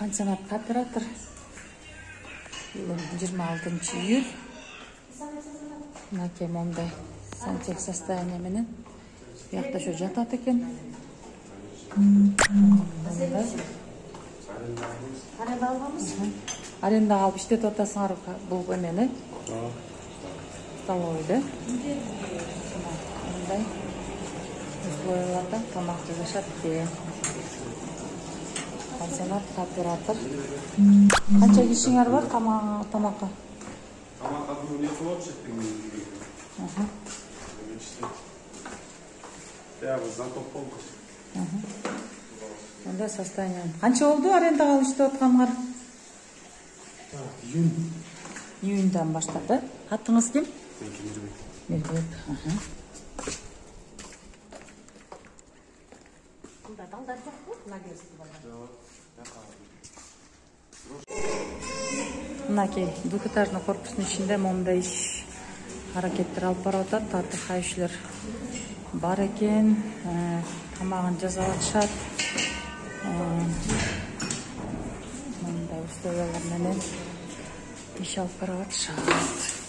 Пансионат кооператор. 26-июль. Мынакей момдай сантек состояние менен. Бияқта шо жатат экен. Аренда алганбыз? Аренда алып иштетип атасыңар бул эмени? Столовыйда. Мындай условияларда тамак жасашат экен. Пансионат кооператор. Канча кишиңер бар тамакка? Тамакка не хлопчик Я вот затопол. Мындай состояние. Канча болду арендага алып иштеп атканыңар? Июньдан баштап, э? Атыңыз ким? Мирбек. Мында балдар жокпу? Лагерьский балдар. Мынакей двухэтажный корпустун ичинде момундай иш аракеттер алып барып атат. Тартып кайшылар бар экен. Тамагын жасап атышат. Мындай условиялар менен иш алып барып атышат.